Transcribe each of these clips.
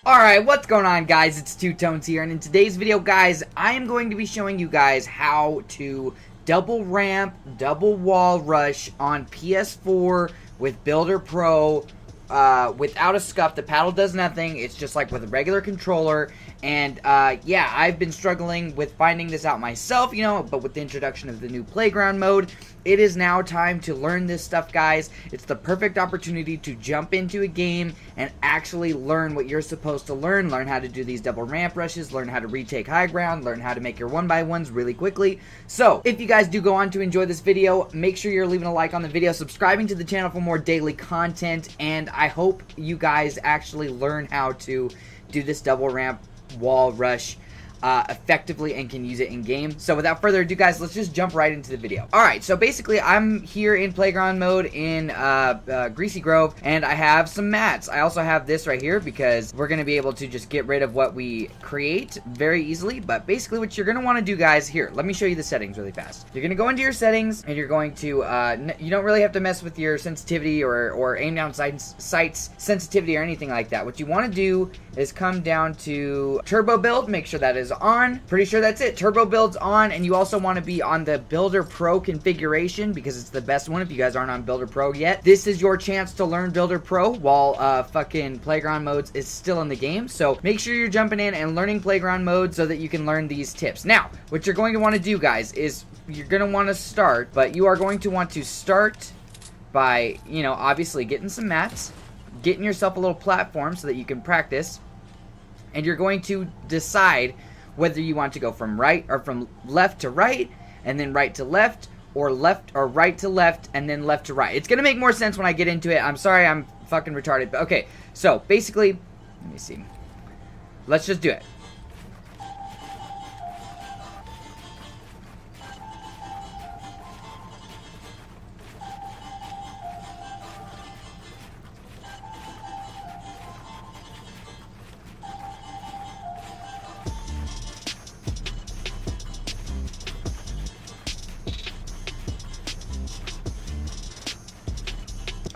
Alright, what's going on, guys? It's Two Tones here, and in today's video, guys, I am going to be showing you guys how to double ramp, double wall rush on PS4 with Builderpro without a scuff. The paddle does nothing. It's just like with a regular controller. And yeah, I've been struggling with finding this out myself, but with the introduction of the new playground mode, it is now time to learn this stuff, guys. It's the perfect opportunity to jump into a game and actually learn what you're supposed to learn. Learn how to do these double ramp rushes, learn how to retake high ground, learn how to make your 1x1s really quickly. So, if you guys do go on to enjoy this video, make sure you're leaving a like on the video, subscribing to the channel for more daily content, and I hope you guys actually learn how to do this double ramp wall rush effectively and can use it in game. So without further ado, guys, let's just jump right into the video. Alright, so basically I'm here in playground mode in Greasy Grove, and I have some mats. I also have this right here because we're going to be able to just get rid of what we create very easily. But basically what you're going to want to do, guys, here, let me show you the settings really fast. You're going to go into your settings, and you're going to you don't really have to mess with your sensitivity or aim down sights sensitivity or anything like that. What you want to do is come down to TurboBuild, make sure that is on. Pretty sure that's it. TurboBuild's on, and you also want to be on the Builderpro configuration because it's the best one if you guys aren't on Builderpro yet. This is your chance to learn Builderpro while fucking Playground Modes is still in the game. So make sure you're jumping in and learning Playground Mode so that you can learn these tips. Now, what you're going to want to do, guys, is you're going to want to start, but you are going to want to start by, obviously getting some mats, getting yourself a little platform so that you can practice, and you're going to decide whether you want to go from right or from left to right, and then right to left or right to left, and then left to right. It's gonna make more sense when I get into it. I'm sorry I'm fucking retarded, but okay. So basically, let me see. Let's just do it.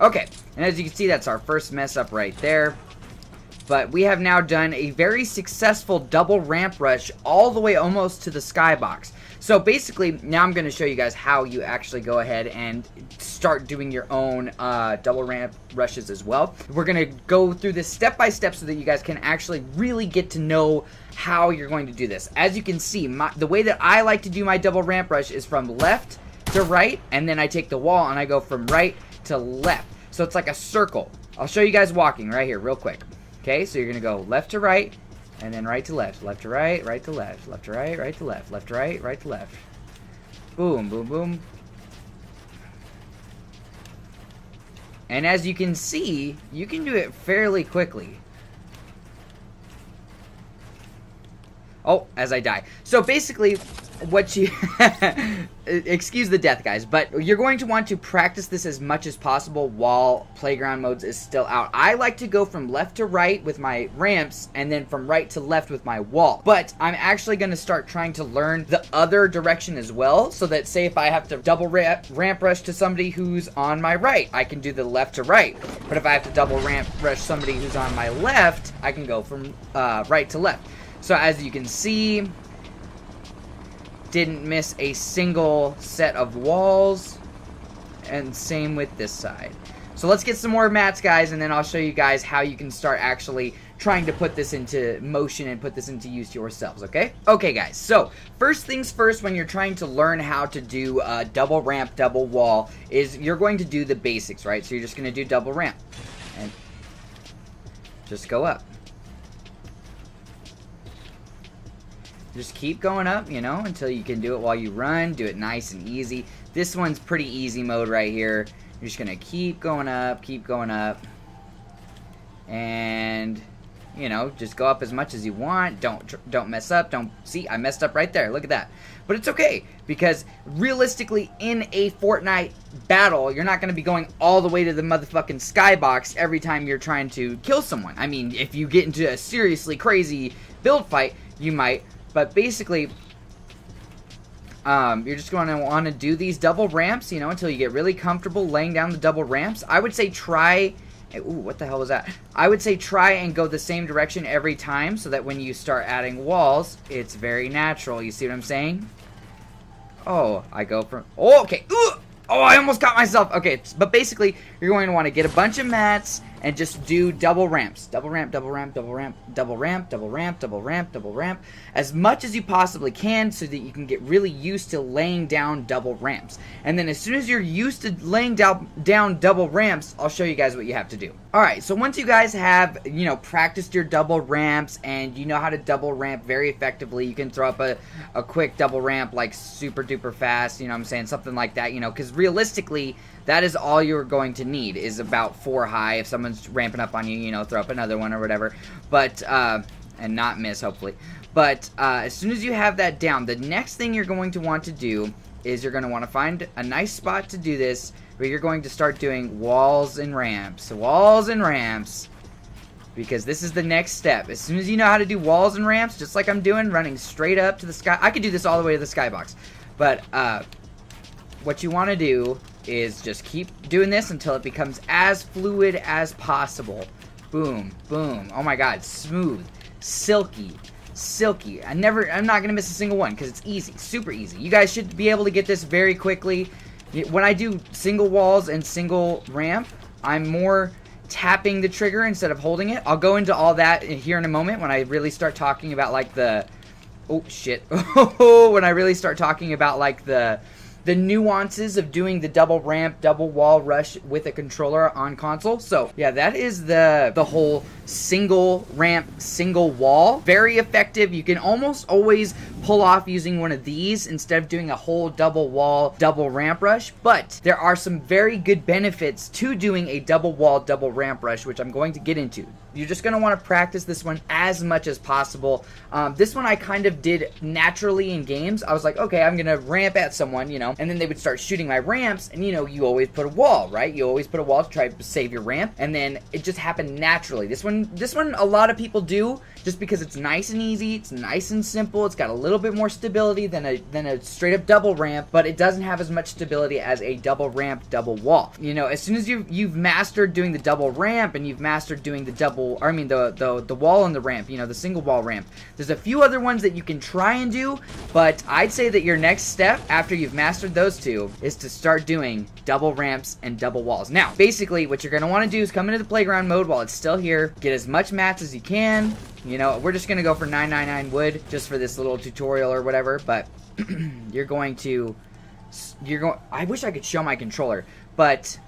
Okay, and as you can see, that's our first mess up right there. But we have now done a very successful double ramp rush all the way almost to the skybox. So basically, now I'm going to show you guys how you actually go ahead and start doing your own double ramp rushes as well. We're going to go through this step by step so that you guys can actually really get to know how you're going to do this. As you can see, the way that I like to do my double ramp rush is from left to right, and then I take the wall and I go from right to left. So it's like a circle. I'll show you guys walking right here real quick. Okay, so you're going to go left to right, and then right to left. Left to right, right to left. Left to right, right to left. Left to right, right to left. Boom, boom, boom. And as you can see, you can do it fairly quickly. Oh, as I die. So basically, what you... excuse the death, guys, but you're going to want to practice this as much as possible while Playground Modes is still out. I like to go from left to right with my ramps, and then from right to left with my wall. But I'm actually going to start trying to learn the other direction as well, so that, say, if I have to double ramp rush to somebody who's on my right, I can do the left to right. But if I have to double ramp rush somebody who's on my left, I can go from right to left. So as you can see, didn't miss a single set of walls, and same with this side. So let's get some more mats, guys, and then I'll show you guys how you can start actually trying to put this into motion and put this into use yourselves, okay? Okay, guys, so first things first, when you're trying to learn how to do double ramp, double wall, is you're going to do the basics, right? So you're just going to do double ramp and just go up. Just keep going up, until you can do it while you run. Do it nice and easy. This one's pretty easy mode right here. You're just going to keep going up, and, just go up as much as you want. Don't mess up. See, I messed up right there. Look at that. But it's okay, because realistically, in a Fortnite battle, you're not going to be going all the way to the motherfucking skybox every time you're trying to kill someone. I mean, if you get into a seriously crazy build fight, you might. But basically, you're just going to want to do these double ramps, until you get really comfortable laying down the double ramps. I would say try Ooh, what the hell was that? I would say try and go the same direction every time so that when you start adding walls, it's very natural. You see what I'm saying? Oh, I go from... Oh, okay. Ooh! Oh, I almost got myself. Okay, but basically, you're going to want to get a bunch of mats and just do double ramps. Double ramp, double ramp, double ramp, double ramp, double ramp, double ramp, double ramp. As much as you possibly can so that you can get really used to laying down double ramps. And then as soon as you're used to laying down double ramps, I'll show you guys what you have to do. Alright, so once you guys have, you know, practiced your double ramps and you know how to double ramp very effectively, you can throw up a quick double ramp like super duper fast, you know what I'm saying, something like that, you know, because realistically, that is all you're going to need is about 4 high. If someone's ramping up on you, you know, throw up another one or whatever, but, and not miss, hopefully. But, as soon as you have that down, the next thing you're going to want to do is you're going to want to find a nice spot to do this, where you're going to start doing walls and ramps, because this is the next step. As soon as you know how to do walls and ramps, just like I'm doing, running straight up to the sky, I could do this all the way to the skybox, but, what you want to do is just keep doing this until it becomes as fluid as possible. Boom, boom. Oh my god, smooth, silky. I'm not gonna miss a single one because it's easy, super easy. You guys should be able to get this very quickly. When I do single walls and single ramp, I'm more tapping the trigger instead of holding it. I'll go into all that here in a moment when I really start talking about like the... Oh, shit. When I really start talking about like the nuances of doing the double ramp, double wall rush with a controller on console. So yeah, that is the whole single ramp, single wall. Very effective. You can almost always pull off using one of these instead of doing a whole double wall, double ramp rush. But there are some very good benefits to doing a double wall, double ramp rush, which I'm going to get into. You're just going to want to practice this one as much as possible. This one I kind of did naturally in games. I was like, okay, I'm going to ramp at someone, you know, and then they would start shooting my ramps, and you know, you always put a wall, right? You always put a wall to try to save your ramp, and then it just happened naturally. This one a lot of people do just because it's nice and easy, it's nice and simple, it's got a little bit more stability than a straight up double ramp, but it doesn't have as much stability as a double ramp, double wall. You know, as soon as you've mastered doing the double ramp and you've mastered doing the double, or I mean the wall and the ramp, you know, the single wall ramp, there's a few other ones that you can try and do, but I'd say that your next step after you've mastered those two is to start doing double ramps and double walls. Now, basically what you're going to want to do is come into the playground mode while it's still here, get as much mats as you can. You know, we're just going to go for 999 wood just for this little tutorial or whatever, but I wish I could show my controller, but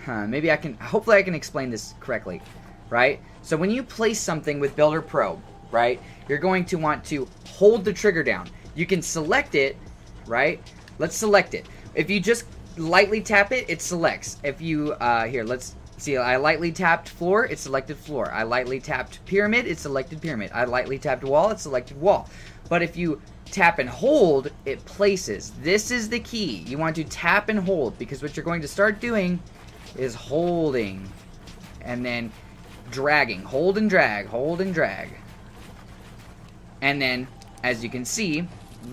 maybe I can, hopefully I can explain this correctly, right? So when you place something with Builderpro, right, you're going to want to hold the trigger down. You can select it, right? Let's select it. If you just lightly tap it, it selects. If you, here, let's see, I lightly tapped floor, it selected floor. I lightly tapped pyramid, it selected pyramid. I lightly tapped wall, it selected wall. But if you tap and hold, it places. This is the key. You want to tap and hold, because what you're going to start doing is holding and then dragging. Hold and drag, hold and drag. And then, as you can see,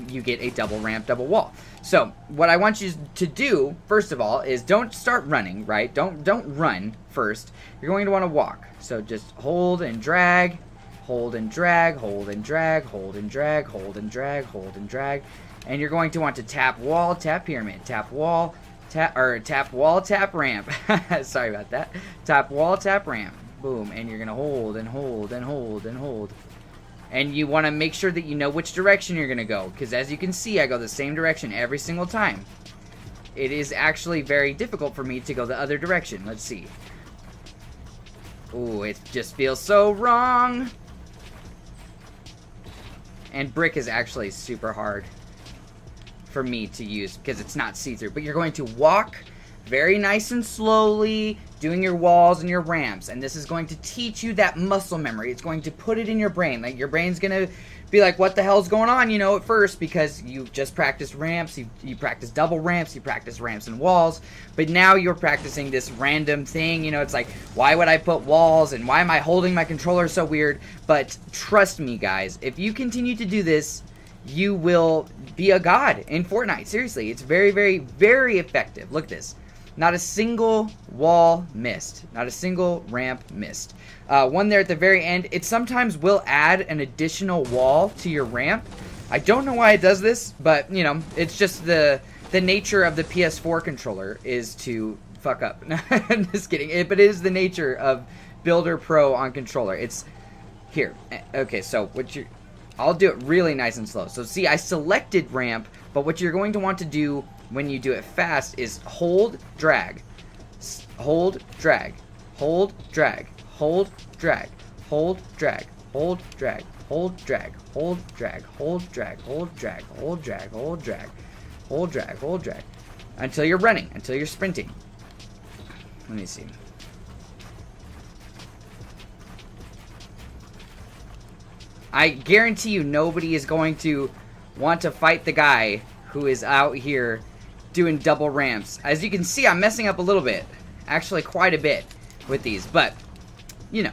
you get a double ramp, double wall. So, what I want you to do, first of all, is don't start running, right? Don't run first. You're going to want to walk. So just hold and drag, hold and drag, hold and drag, hold and drag, hold and drag, hold and drag. And you're going to want to tap wall, tap pyramid, tap wall, tap wall, tap ramp. Sorry about that. Tap wall, tap ramp. Boom. And you're going to hold and hold and hold and hold. And you want to make sure that you know which direction you're going to go, because as you can see, I go the same direction every single time. It is actually very difficult for me to go the other direction. Let's see. Ooh, it just feels so wrong. And brick is actually super hard for me to use because it's not see-through. But you're going to walk very nice and slowly, doing your walls and your ramps, and this is going to teach you that muscle memory. It's going to put it in your brain. Like, your brain's gonna be like, what the hell's going on, you know, at first, because you just practiced ramps, you practice double ramps, you practice ramps and walls, but now you're practicing this random thing, you know. It's like, why would I put walls, and why am I holding my controller so weird? But trust me, guys, if you continue to do this, you will be a god in Fortnite. Seriously, it's very, very, very effective. Look at this. Not a single wall missed. Not a single ramp missed. One there at the very end. It sometimes will add an additional wall to your ramp. I don't know why it does this, but, you know, it's just the nature of the PS4 controller is to fuck up. I'm just kidding. But it is the nature of Builderpro on controller. It's here. Okay, so I'll do it really nice and slow. So see, I selected ramp, but what you're going to want to do when you do it fast is hold, drag, hold, drag, hold, drag, hold, drag, hold, drag, hold, drag, hold, drag, hold, drag, hold, drag, hold, drag, hold, drag, hold, drag, hold, drag, hold, drag, until you're running, until you're sprinting. Let me see. I guarantee you nobody is going to want to fight the guy who is out here doing double ramps. As you can see, I'm messing up a little bit. Actually, quite a bit with these. But, you know,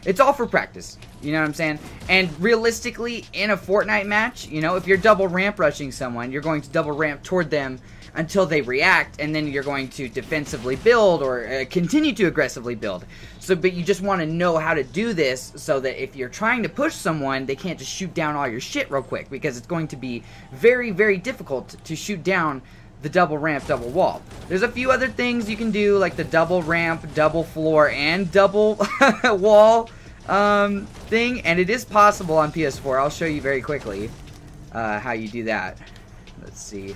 it's all for practice. You know what I'm saying? And realistically, in a Fortnite match, you know, if you're double ramp rushing someone, you're going to double ramp toward them until they react, and then you're going to defensively build or continue to aggressively build. So, but you just want to know how to do this so that if you're trying to push someone, they can't just shoot down all your shit real quick, because it's going to be very, very difficult to shoot down the double ramp, double wall. There's a few other things you can do, like the double ramp, double floor, and double wall thing, and it is possible on PS4. I'll show you very quickly how you do that. Let's see.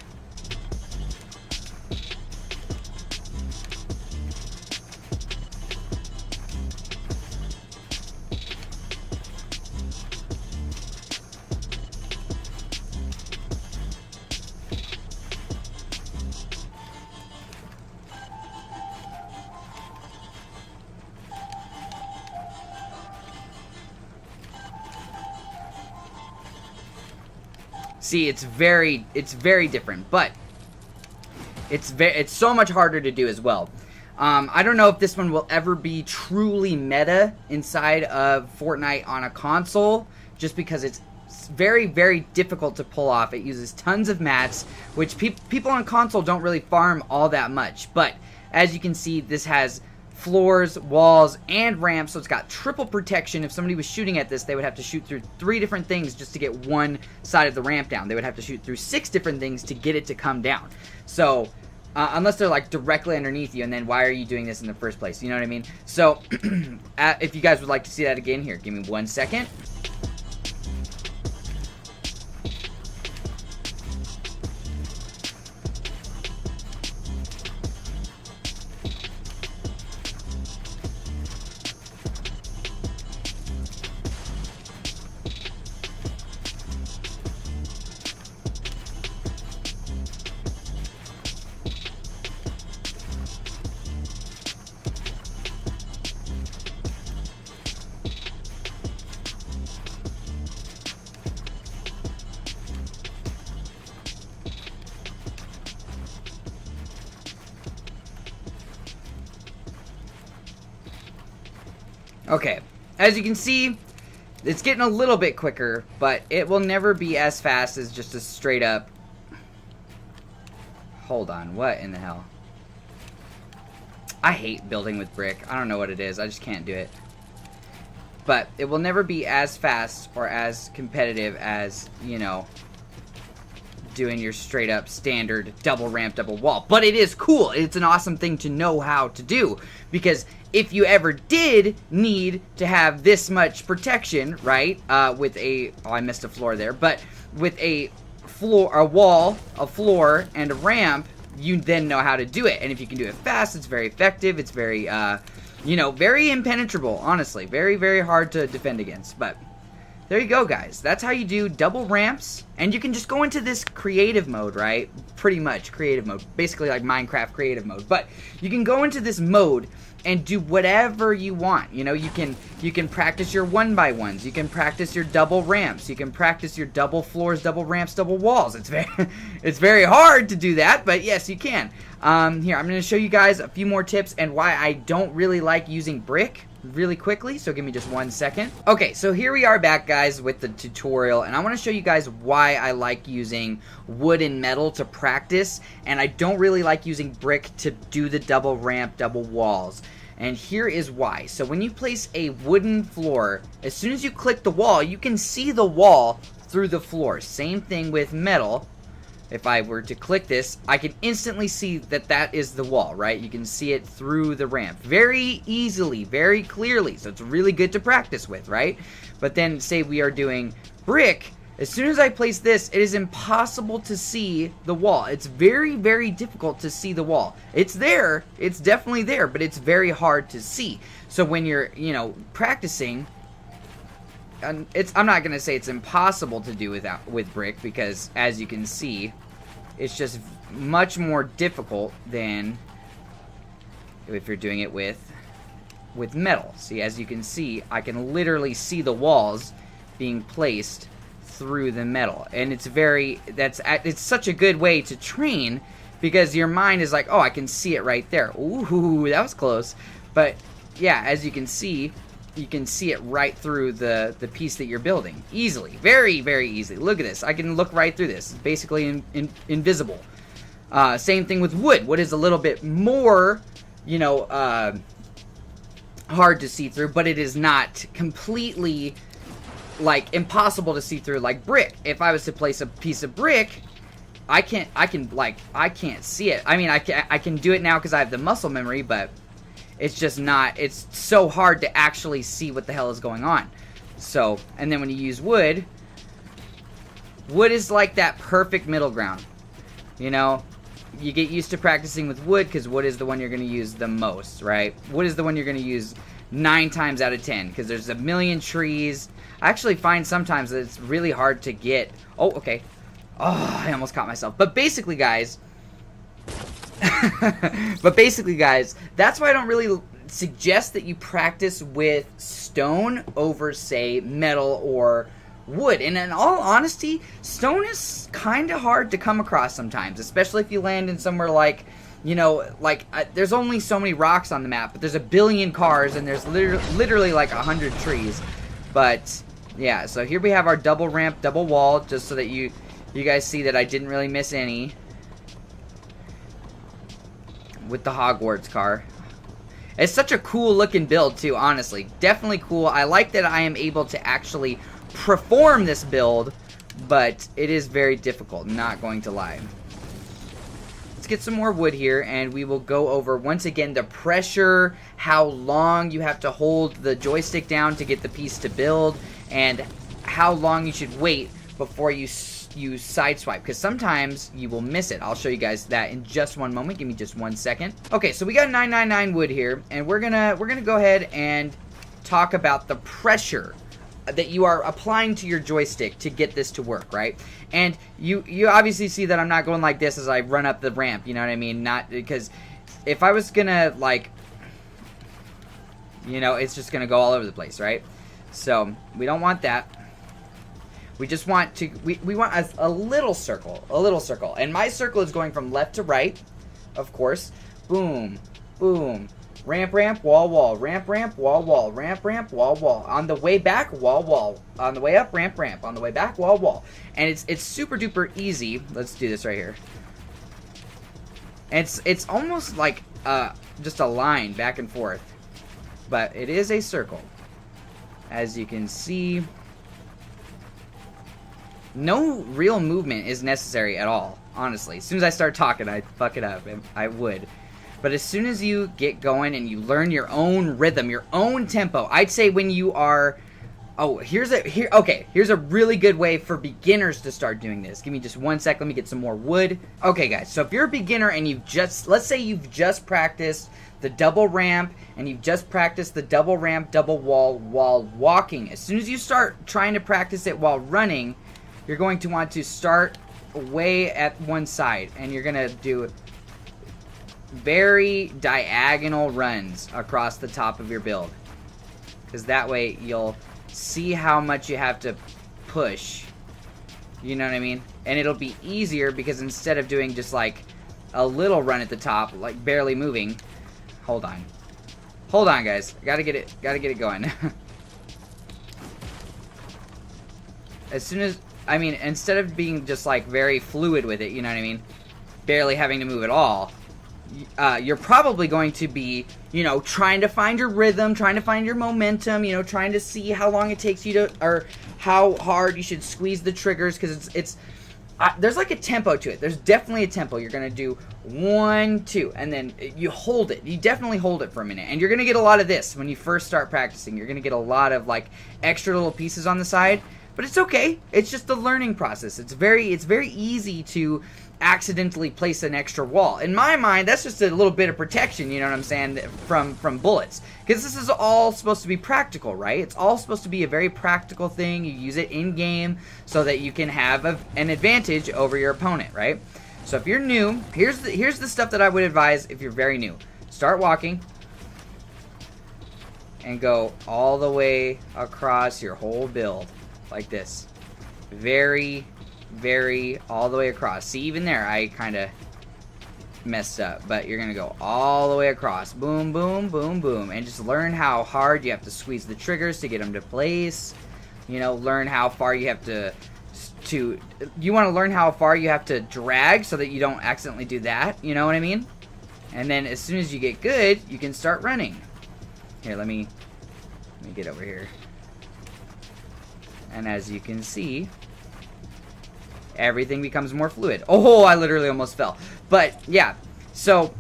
See, it's very different, but it's so much harder to do as well. I don't know if this one will ever be truly meta inside of Fortnite on a console, just because it's very, very difficult to pull off. It uses tons of mats, which people on console don't really farm all that much. But as you can see, this has floors, walls, and ramps, so it's got triple protection. If somebody was shooting at this, they would have to shoot through 3 different things just to get one side of the ramp down. They would have to shoot through 6 different things to get it to come down. So, unless they're like directly underneath you, and then why are you doing this in the first place? You know what I mean? So, if you guys would like to see that again, here, give me 1 second. Okay, as you can see, it's getting a little bit quicker, but it will never be as fast as just a straight up... Hold on, what in the hell? I hate building with brick. I don't know what it is, I just can't do it. But it will never be as fast or as competitive as, you know, doing your straight up standard double ramp, double wall. But it is cool. It's an awesome thing to know how to do, because if you ever did need to have this much protection, right, with a, oh, I missed a floor there, but with a floor, a wall, a floor, and a ramp, you then know how to do it. And if you can do it fast, it's very effective. It's very, you know, very impenetrable, honestly. Very, very hard to defend against. But there you go, guys. That's how you do double ramps. And you can just go into this creative mode, right? Pretty much creative mode. Basically like Minecraft creative mode. But you can go into this mode and do whatever you want. You know, you can practice your 1x1s. You can practice your double ramps. You can practice your double floors, double ramps, double walls. It's very hard to do that, but yes, you can. Here, I'm going to show you guys a few more tips and why I don't really like using brick really quickly, so give me just 1 second. Okay, so here we are back, guys, with the tutorial, and I want to show you guys why why I like using wood and metal to practice, and I don't really like using brick to do the double ramp, double walls. And here is why. So when you place a wooden floor, as soon as you click the wall, you can see the wall through the floor. Same thing with metal. If I were to click this, I can instantly see that that is the wall, right? You can see it through the ramp very easily, very clearly. So it's really good to practice with, right? But then say we are doing brick. As soon as I place this, it is impossible to see the wall. It's very, very difficult to see the wall. It's there. It's definitely there, but it's very hard to see. So when you're, you know, practicing, and I'm not going to say it's impossible to do with brick, because as you can see, it's just much more difficult than if you're doing it with metal. See, as you can see, I can literally see the walls being placed through the metal, and it's such a good way to train, because your mind is like, oh, I can see it right there. Ooh, that was close. But yeah, as you can see it right through the piece that you're building easily, very, very easily. Look at this. I can look right through this. It's basically invisible. Same thing with wood. Wood is a little bit more, you know, hard to see through, but it is not completely like impossible to see through like brick. If I was to place a piece of brick, I can't see it. I mean, I can do it now because I have the muscle memory, but it's just not, it's so hard to actually see what the hell is going on. So, and then when you use wood is like that perfect middle ground. You know, you get used to practicing with wood because wood is the one you're going to use the most, right? Wood is the one you're going to use 9 times out of 10 because there's a million trees. I actually find sometimes that it's really hard to get. Oh, okay. Oh, I almost caught myself. But basically, guys, that's why I don't really suggest that you practice with stone over, say, metal or wood. And in all honesty, stone is kind of hard to come across sometimes, especially if you land in somewhere like, you know, like, there's only so many rocks on the map, but there's a billion cars, and there's literally like 100 trees. But yeah, so here we have our double ramp, double wall, just so that you guys see that I didn't really miss any with the Hogwarts car. It's such a cool looking build too, honestly. Definitely cool. I like that I am able to actually perform this build, but it is very difficult, not going to lie. Let's get some more wood here, and we will go over once again the pressure, how long you have to hold the joystick down to get the piece to build, and how long you should wait before you sideswipe, because sometimes you will miss it. I'll show you guys that in just one moment. Give me just 1 second. Okay, so we got 999 wood here, and we're gonna go ahead and talk about the pressure that you are applying to your joystick to get this to work, right? And you obviously see that I'm not going like this as I run up the ramp, you know what I mean? Not because if I was gonna, like, you know, it's just gonna go all over the place, right? So we don't want that. We just want to, we want a little circle, and my circle is going from left to right, of course. Boom, boom, ramp, ramp, wall, wall, ramp, ramp, wall, wall, ramp, ramp, wall, wall. On the way back, wall, wall. On the way up, ramp, ramp. On the way back, wall, wall. And it's super duper easy. Let's do this right here. And it's almost like just a line back and forth, but it is a circle, as you can see. No real movement is necessary at all, honestly. As soon as I start talking, I fuck it up. I would. But as soon as you get going and you learn your own rhythm, your own tempo, I'd say when you are... Oh, here's a really good way for beginners to start doing this. Give me just 1 sec. Let me get some more wood. Okay, guys. So if you're a beginner and let's say you've just practiced the double ramp and you've just practiced the double ramp, double wall while walking. As soon as you start trying to practice it while running, you're going to want to start way at one side, and you're going to do very diagonal runs across the top of your build, because that way you'll see how much you have to push, you know what I mean? And it'll be easier because instead of doing just like a little run at the top, like barely moving, hold on guys, gotta get it going. As soon as I mean, instead of being just like very fluid with it, you know what I mean, barely having to move at all, you're probably going to be, you know, trying to find your rhythm, trying to find your momentum, you know, trying to see how long it takes you to, or how hard you should squeeze the triggers, because there's like a tempo to it. There's definitely a tempo. You're going to do 1, 2, and then you hold it. You definitely hold it for a minute, and you're going to get a lot of this when you first start practicing. You're going to get a lot of like extra little pieces on the side, but it's okay. It's just the learning process. It's very easy to accidentally place an extra wall. In my mind, that's just a little bit of protection, you know what I'm saying, from bullets. Because this is all supposed to be practical, right? It's all supposed to be a very practical thing. You use it in-game so that you can have an advantage over your opponent, right? So if you're new, here's the stuff that I would advise if you're very new. Start walking and go all the way across your whole build like this. Very all the way across. See, even there I kind of messed up, but you're gonna go all the way across. Boom, boom, boom, boom, and just learn how hard you have to squeeze the triggers to get them to place. You know, learn how far you have to you want to learn how far you have to drag so that you don't accidentally do that, you know what I mean? And then as soon as you get good, you can start running. Here, let me get over here. And as you can see, everything becomes more fluid. Oh, I literally almost fell. But yeah, so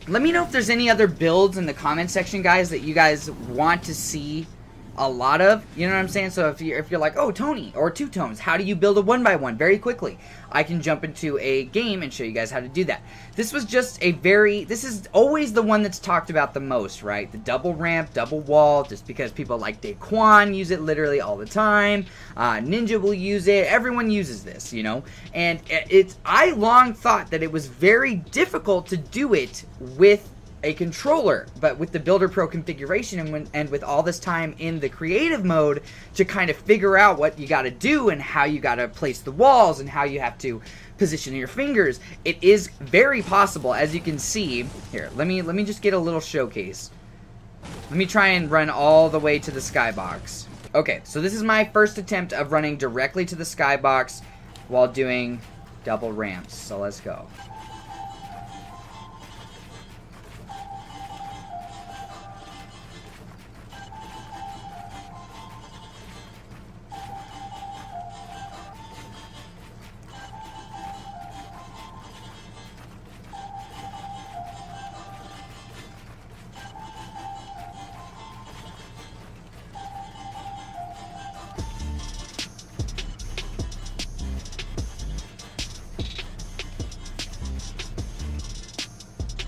let me know if there's any other builds in the comment section, guys, that you guys want to see a lot of, you know what I'm saying? So if you're like, oh, Tony or Two Tones, how do you build a 1x1 very quickly? I can jump into a game and show you guys how to do that. This was just this is always the one that's talked about the most, right? The double ramp, double wall, just because people like Daquan use it literally all the time. Ninja will use it. Everyone uses this, you know? And I long thought that it was very difficult to do it with a controller, but with the Builderpro configuration and with all this time in the creative mode to kind of figure out what you got to do and how you got to place the walls and how you have to position your fingers, it is very possible. As you can see here, let me just get a little showcase. Let me try and run all the way to the skybox. Okay, so this is my first attempt of running directly to the skybox while doing double ramps, so let's go.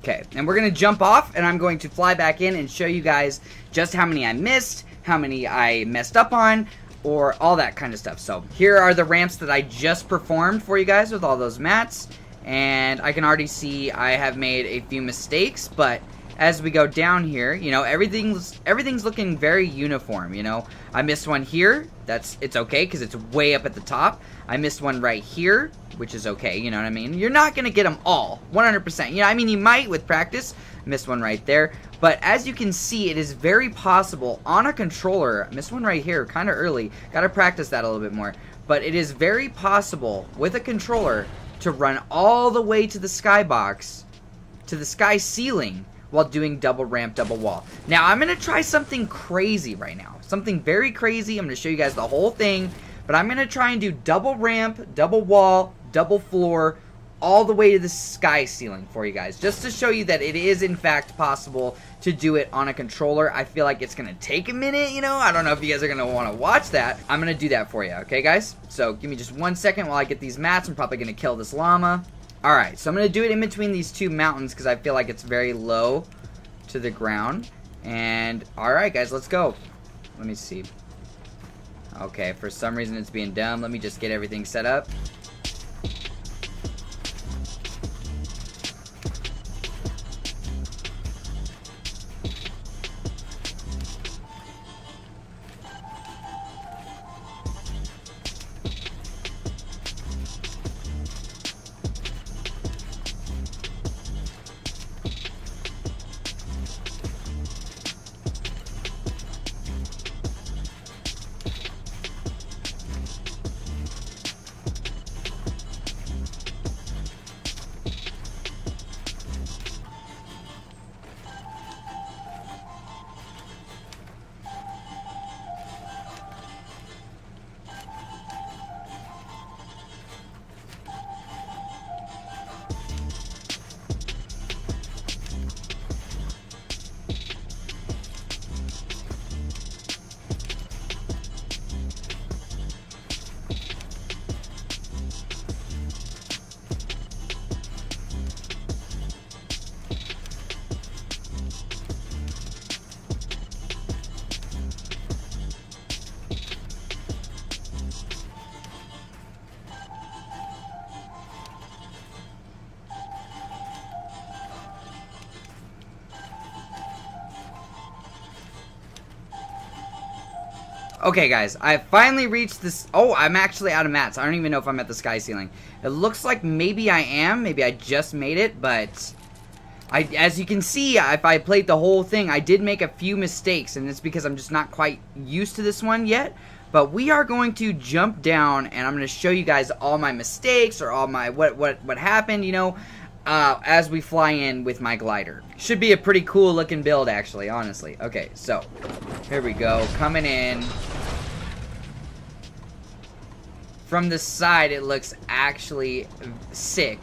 Okay, and we're going to jump off, and I'm going to fly back in and show you guys just how many I missed, how many I messed up on, or all that kind of stuff. So here are the ramps that I just performed for you guys with all those mats, and I can already see I have made a few mistakes, but as we go down here, you know, everything's looking very uniform, you know. I missed one here. It's okay because it's way up at the top. I missed one right here, which is okay, you know what I mean? You're not going to get them all, 100%. You know, I mean, you might with practice. Missed one right there. But as you can see, it is very possible on a controller. I missed one right here, kind of early. Got to practice that a little bit more. But it is very possible with a controller to run all the way to the skybox, to the sky ceiling, while doing double ramp, double wall. Now, I'm going to try something crazy right now. Something very crazy. I'm going to show you guys the whole thing. But I'm going to try and do double ramp, double wall, double floor, all the way to the sky ceiling for you guys. Just to show you that it is, in fact, possible to do it on a controller. I feel like it's going to take a minute, you know. I don't know if you guys are going to want to watch that. I'm going to do that for you, okay, guys? So give me just 1 second while I get these mats. I'm probably going to kill this llama. Alright, so I'm going to do it in between these two mountains because I feel like it's very low to the ground. And, alright guys, let's go. Let me see. Okay, for some reason it's being dumb. Let me just get everything set up. Okay, guys, I finally reached this. Oh, I'm actually out of mats. I don't even know if I'm at the sky ceiling. It looks like maybe I am. Maybe I just made it, but as you can see, if I played the whole thing, I did make a few mistakes, and it's because I'm just not quite used to this one yet. But we are going to jump down, and I'm going to show you guys all my mistakes or all my what happened, you know, as we fly in with my glider. Should be a pretty cool looking build, actually, honestly. Okay, so here we go, coming in. From the side, it looks actually sick,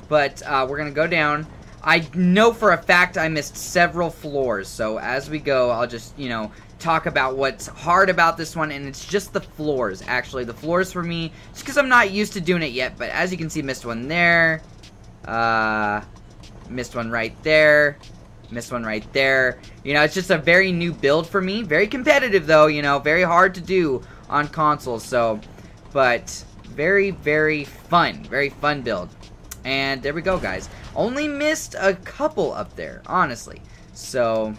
But we're gonna go down. I know for a fact I missed several floors, so as we go, I'll just, you know, talk about what's hard about this one, and it's just the floors, actually. The floors for me, just because I'm not used to doing it yet, but as you can see, missed one there, missed one right there, missed one right there. You know, it's just a very new build for me. Very competitive, though, you know, very hard to do on consoles, so, but very, very fun build. And there we go, guys. Only missed a couple up there, honestly. So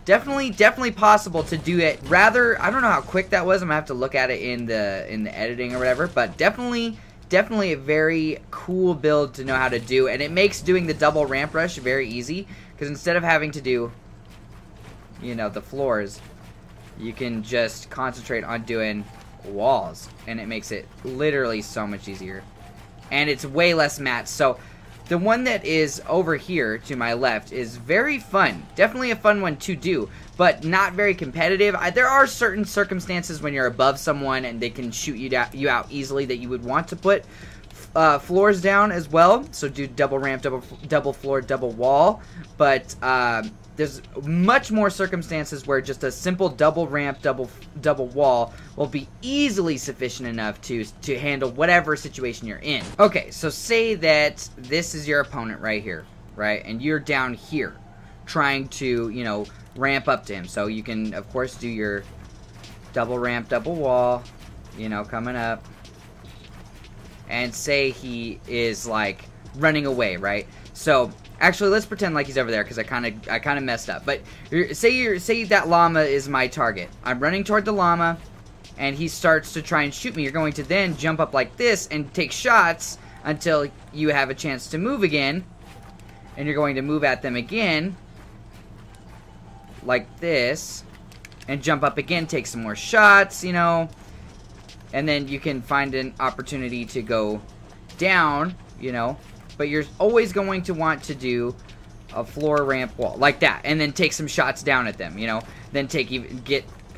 definitely possible to do it rather. I don't know how quick that was. I'm gonna have to look at it in the editing or whatever, but definitely a very cool build to know how to do, and it makes doing the double ramp rush very easy, because instead of having to do, you know, the floors, you can just concentrate on doing walls, and it makes it literally so much easier, and it's way less mats. So the one that is over here to my left is very fun. Definitely a fun one to do, but not very competitive. There are certain circumstances when you're above someone and they can shoot you out easily that you would want to put floors down as well. So do double ramp, double floor, double wall. But there's much more circumstances where just a simple double ramp, double wall will be easily sufficient enough to handle whatever situation you're in. Okay, so say that this is your opponent right here, right? And you're down here trying to, you know, ramp up to him. So you can, of course, do your double ramp, double wall, you know, coming up. And say he is, like, running away, right? So actually, let's pretend like he's over there, because I kind of messed up. But say that llama is my target. I'm running toward the llama, and he starts to try and shoot me. You're going to then jump up like this and take shots until you have a chance to move again. And you're going to move at them again, like this, and jump up again, take some more shots, you know. And then you can find an opportunity to go down, you know. But you're always going to want to do a floor ramp wall like that, and then take some shots down at them, you know. Then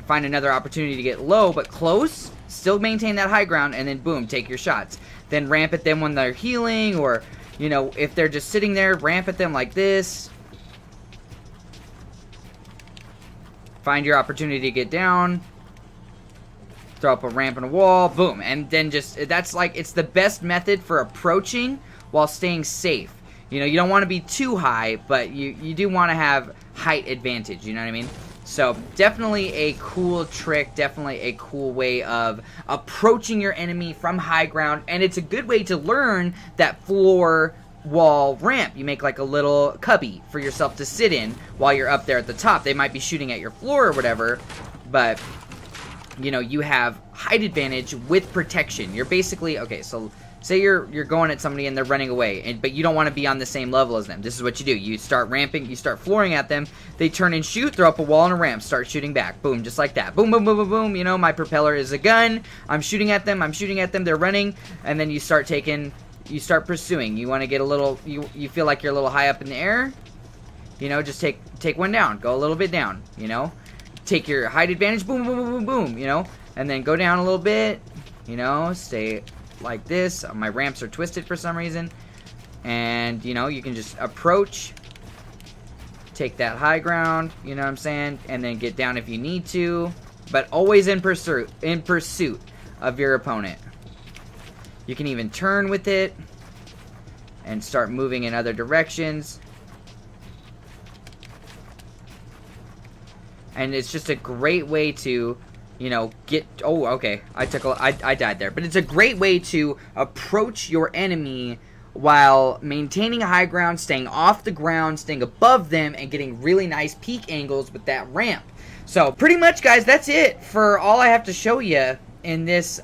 find another opportunity to get low but close, still maintain that high ground, and then boom, take your shots. Then ramp at them when they're healing, or, you know, if they're just sitting there, ramp at them like this. Find your opportunity to get down, throw up a ramp and a wall, boom, and then just, that's like, it's the best method for approaching while staying safe. You know, you don't want to be too high, but you do want to have height advantage, you know what I mean? So definitely a cool trick, definitely a cool way of approaching your enemy from high ground, and it's a good way to learn that floor wall ramp. You make like a little cubby for yourself to sit in while you're up there at the top. They might be shooting at your floor or whatever, but you know, you have height advantage with protection. You're basically, okay, so say you're going at somebody and they're running away, but you don't want to be on the same level as them. This is what you do. You start ramping, you start flooring at them, they turn and shoot, throw up a wall and a ramp, start shooting back. Boom, just like that. Boom, boom, boom, boom, boom. You know, my propeller is a gun. I'm shooting at them, they're running, and then you start pursuing. You want to get a little, you feel like you're a little high up in the air, you know, just take one down, go a little bit down, you know. Take your height advantage, boom, boom, boom, boom, boom, you know, and then go down a little bit, you know, stay like this. My ramps are twisted for some reason, and, you know, you can just approach, take that high ground, you know what I'm saying, and then get down if you need to, but always in pursuit of your opponent. You can even turn with it and start moving in other directions. And it's just a great way to, you know, get... Oh, okay. I died there. But it's a great way to approach your enemy while maintaining a high ground, staying off the ground, staying above them, and getting really nice peak angles with that ramp. So pretty much, guys, that's it for all I have to show you in this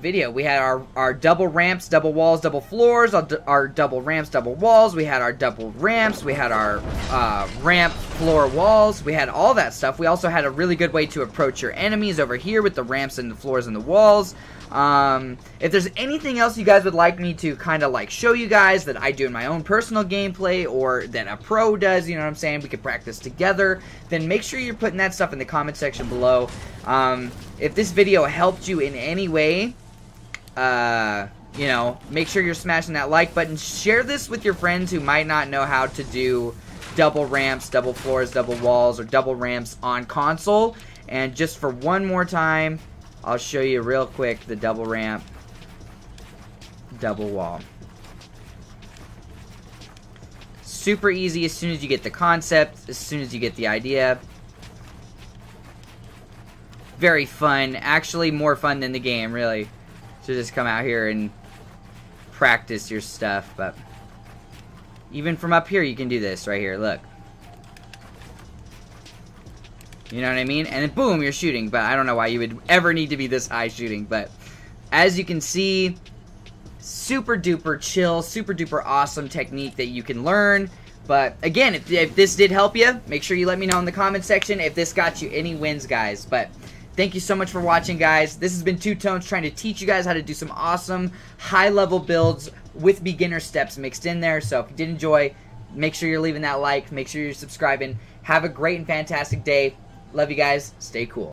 video. We had our double ramps, double walls, double floors, our double ramps, double walls. We had our double ramps. We had our ramp, floor, walls. We had all that stuff. We also had a really good way to approach your enemies over here with the ramps and the floors and the walls. If there's anything else you guys would like me to kind of like show you guys that I do in my own personal gameplay, or that a pro does, you know what I'm saying, we could practice together, then make sure you're putting that stuff in the comment section below. If this video helped you in any way, you know, make sure you're smashing that like button. Share this with your friends who might not know how to do double ramps, double floors, double walls, or double ramps on console. And just for one more time, I'll show you real quick the double ramp, double wall. Super easy as soon as you get the concept, as soon as you get the idea. Very fun. Actually more fun than the game, really. So just come out here and practice your stuff. But even from up here you can do this right here, look. You know what I mean? And then boom, you're shooting. But I don't know why you would ever need to be this high shooting. But as you can see, super duper chill, super duper awesome technique that you can learn. But again, if this did help you, make sure you let me know in the comment section if this got you any wins, guys. But thank you so much for watching, guys. This has been Two Tones trying to teach you guys how to do some awesome high-level builds with beginner steps mixed in there. So if you did enjoy, make sure you're leaving that like. Make sure you're subscribing. Have a great and fantastic day. Love you guys. Stay cool.